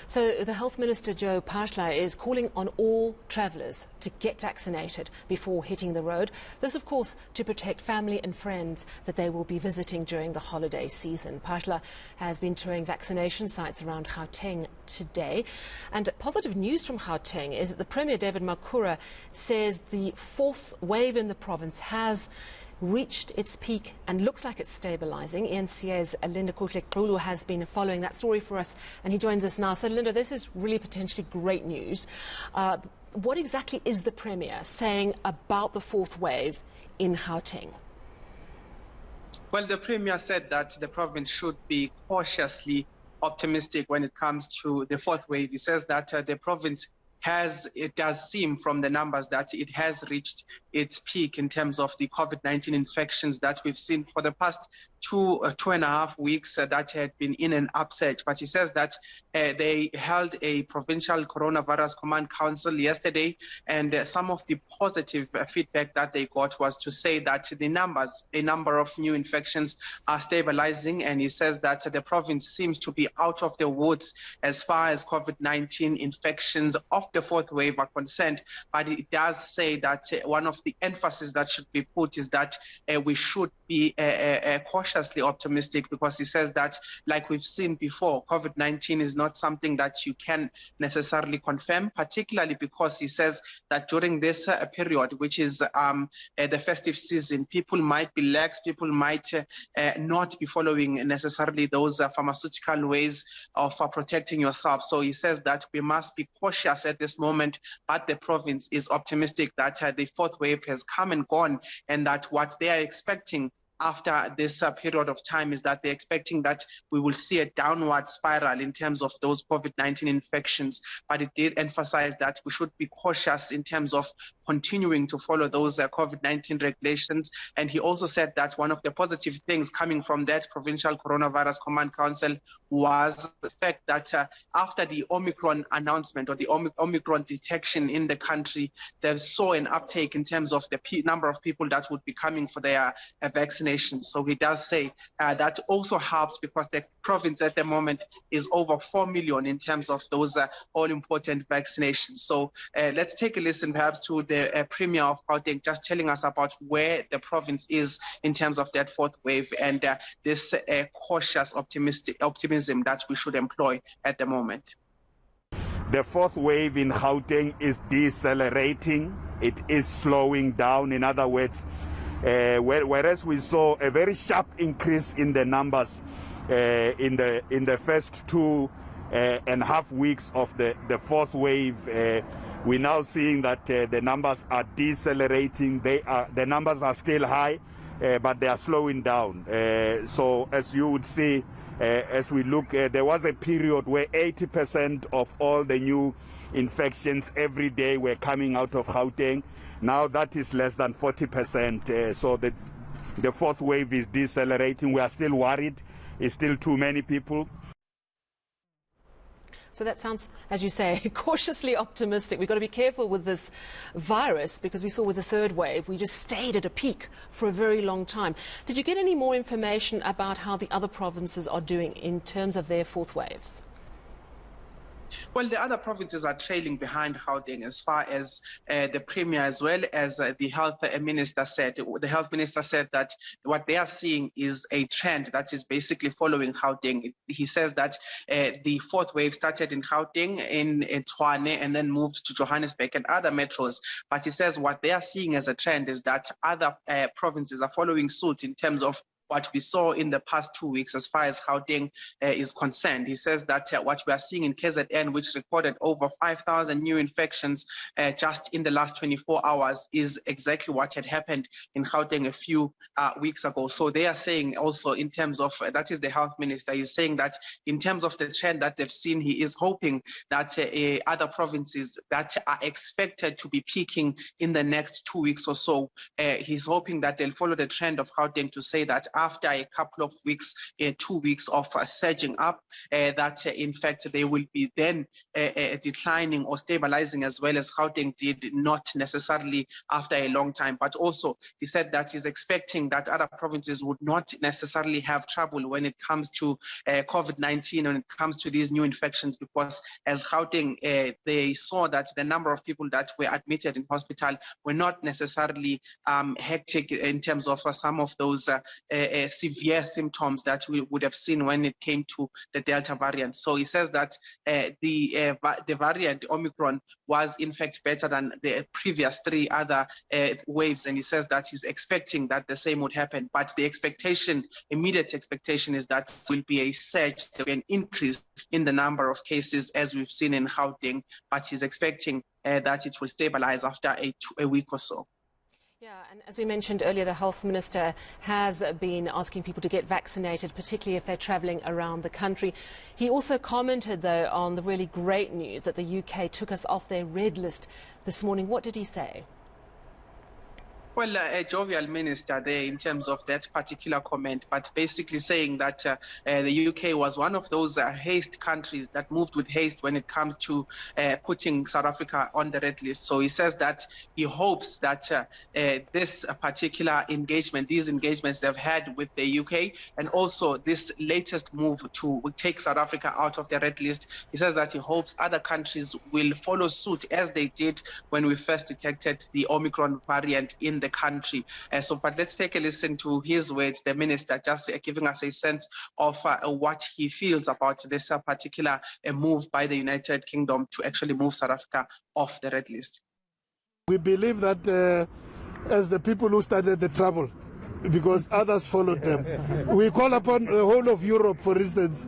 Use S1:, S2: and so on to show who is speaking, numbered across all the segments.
S1: So the Health Minister Joe Phaahla is calling on all travellers to get vaccinated before hitting the road. This, of course, to protect family and friends that they will be visiting during the holiday season. Phaahla has been touring vaccination sites around Gauteng today. And positive news from Gauteng is that the Premier David Makhura says the fourth wave in the province has reached its peak and looks like it's stabilizing. eNCA's Lindokuhle Xulu has been following that story for us, and he joins us now. So, Linda, this is really potentially great news. What exactly is the Premier saying about the fourth wave in Gauteng?
S2: Well, the Premier said that the province should be cautiously optimistic when it comes to the fourth wave. He says that the province it does seem from the numbers that it has reached its peak in terms of the COVID-19 infections that we've seen for the past two and a half weeks that had been in an upsurge. But he says that they held a provincial coronavirus command council yesterday, and some of the positive feedback that they got was to say that a number of new infections are stabilizing, and he says that the province seems to be out of the woods as far as COVID-19 infections of the fourth wave are concerned. But it does say that one of the emphasis that should be put is that we should be cautiously optimistic, because he says that, like we've seen before, COVID-19 is not something that you can necessarily confirm, particularly because he says that during this period, which is the festive season, people might be lax, people might not be following necessarily those pharmaceutical ways of protecting yourself. So he says that we must be cautious at this moment, but the province is optimistic that the fourth wave has come and gone, and that what they are expecting after this period of time is that they're expecting that we will see a downward spiral in terms of those COVID-19 infections. But it did emphasize that we should be cautious in terms of continuing to follow those COVID-19 regulations. And he also said that one of the positive things coming from that provincial coronavirus command council was the fact that after the Omicron announcement or the Omicron detection in the country, they saw an uptake in terms of the number of people that would be coming for their vaccination. So he does say that also helped, because the province at the moment is over 4 million in terms of those all-important vaccinations. So let's take a listen perhaps to the Premier of Gauteng just telling us about where the province is in terms of that fourth wave and this cautious optimism that we should employ at the moment.
S3: The fourth wave in Gauteng is decelerating. It is slowing down. In other words, whereas we saw a very sharp increase in the numbers in the first 2.5 weeks of the fourth wave, we're now seeing that the numbers are decelerating. The numbers are still high, but they are slowing down. So as you would see, as we look, there was a period where 80% of all the new infections every day were coming out of Gauteng. Now that is less than 40%. So the fourth wave is decelerating. We are still worried. It's still too many people.
S1: So that sounds, as you say, cautiously optimistic. We've got to be careful with this virus, because we saw with the third wave, we just stayed at a peak for a very long time. Did you get any more information about how the other provinces are doing in terms of their fourth waves?
S2: Well, the other provinces are trailing behind Gauteng as far as the Premier as well as the Health Minister said. The Health Minister said that what they are seeing is a trend that is basically following Gauteng. He says that the fourth wave started in Gauteng, in Tshwane, and then moved to Johannesburg and other metros. But he says what they are seeing as a trend is that other provinces are following suit in terms of what we saw in the past 2 weeks as far as Gauteng is concerned. He says that what we are seeing in KZN, which recorded over 5,000 new infections just in the last 24 hours, is exactly what had happened in Gauteng a few weeks ago. So they are saying also in terms of, that is the Health Minister, he's saying that in terms of the trend that they've seen, he is hoping that other provinces that are expected to be peaking in the next 2 weeks or so, he's hoping that they'll follow the trend of Gauteng to say that after a couple of weeks, 2 weeks of surging up, that in fact they will be then declining or stabilizing, as well as Gauteng did, not necessarily after a long time. But also he said that he's expecting that other provinces would not necessarily have trouble when it comes to COVID-19, when it comes to these new infections, because as Gauteng, they saw that the number of people that were admitted in hospital were not necessarily hectic in terms of some of those severe symptoms that we would have seen when it came to the Delta variant. So he says that the variant Omicron was in fact better than the previous 3 other waves, and he says that he's expecting that the same would happen. But the expectation, immediate expectation, is that there will be a surge, there will be an increase in the number of cases as we've seen in Gauteng, but he's expecting that it will stabilize after a week or so.
S1: Yeah, and as we mentioned earlier, the Health Minister has been asking people to get vaccinated, particularly if they're travelling around the country. He also commented, though, on the really great news that the UK took us off their red list this morning. What did he say?
S2: Well, a jovial minister there in terms of that particular comment, but basically saying that the UK was one of those haste countries that moved with haste when it comes to putting South Africa on the red list. So he says that he hopes that this particular engagement, these engagements they've had with the UK, and also this latest move to take South Africa out of the red list, he says that he hopes other countries will follow suit as they did when we first detected the Omicron variant in the country. But let's take a listen to his words, the minister, just giving us a sense of what he feels about this particular move by the United Kingdom to actually move South Africa off the red list.
S4: We believe that as the people who started the trouble, because others followed them, we call upon the whole of Europe, for instance.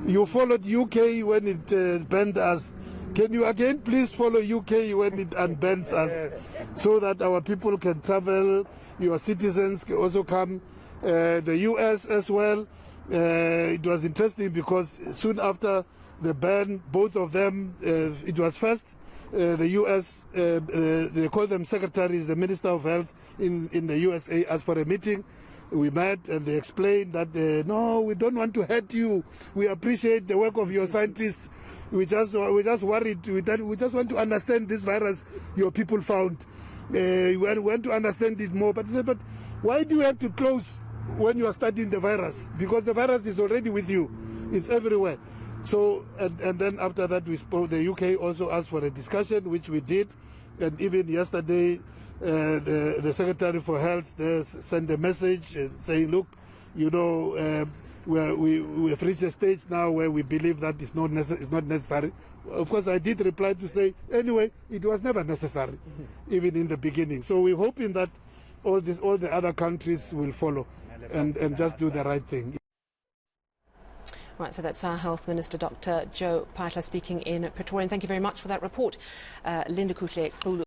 S4: You followed UK when it banned us. Can you again please follow UK when it unbans us, so that our people can travel, your citizens can also come, the US as well. It was interesting because soon after the ban, both of them, it was first the US, they call them secretaries, the Minister of Health in the USA asked for a meeting. We met and they explained that, no, we don't want to hurt you. We appreciate the work of your scientists. We just worried. We just want to understand this virus your people found. We want to understand it more. But said, but why do you have to close when you are studying the virus? Because the virus is already with you. It's everywhere. So and then after that we spoke. The UK also asked for a discussion, which we did. And even yesterday, the Secretary for Health sent a message saying, look, you know. We have reached a stage now where we believe that it's not necessary. Of course, I did reply to say, anyway, it was never necessary, even in the beginning. So we're hoping that all the other countries will follow and just do the right thing.
S1: Right, so that's our Health Minister, Dr. Joe Phaahla, speaking in Pretoria. And thank you very much for that report, Lindokuhle Xulu.